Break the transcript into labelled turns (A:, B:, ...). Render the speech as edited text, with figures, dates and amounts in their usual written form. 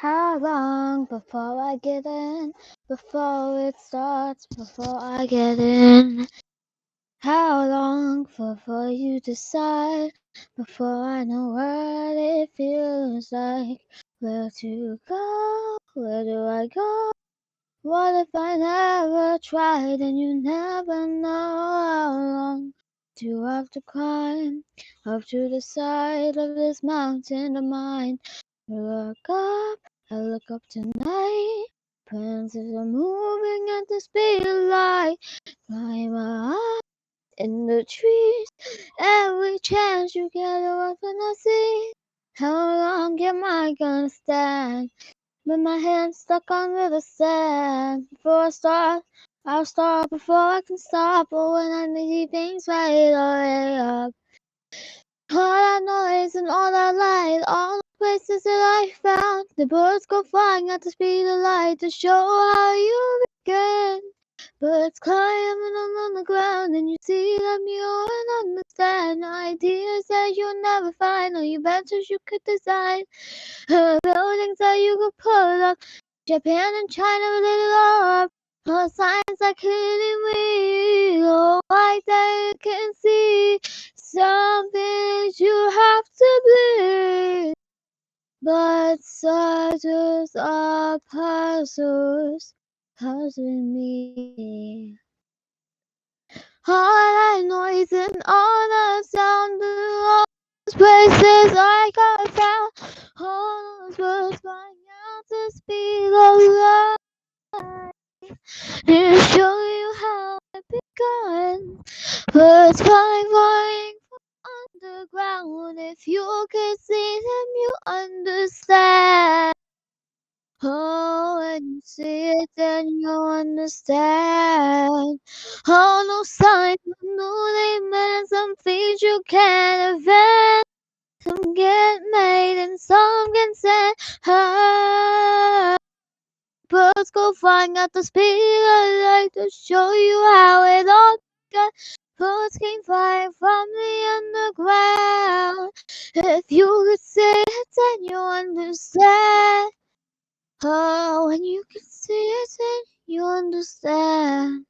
A: How long before I get in? Before it starts, before I get in? How long before you decide? Before I know what it feels like? Where to go? Where do I go? What if I never tried and you never know how long do I have to climb up to the side of this mountain of mine? I look up tonight. Plans are moving at the speed of light. Climb up in the trees. Every chance you get, what can I see? How long am I gonna stand? With my hands stuck under the sand. Before I start, I'll start before I can stop. But when I need things right away up. All that noise and all that light, all the places that I found. The birds go flying at the speed of light to show how you begin. Birds climbing on the ground and you see them, you won't understand. Ideas that you'll never find, or inventions you could design. Buildings that you could put up. Japan and China lit it all up. All signs that couldn't read, all light that you can see. Some things you have to believe, but others are puzzles, puzzling me. All that noise and all that sound, all those places I got found, all those words flying out to speak of life. To show you how it begun, birds flying from underground. If you could see them, you understand. Oh, when you see it, then you'll understand. Oh, no signs, no they meant some things you can't invent. Some get made and some get sent. Ah, birds go flying at the speed of light to show you how it all began. Birds came flying from the underground. If you could see it, then you understand. Oh, when you can see it, then you understand.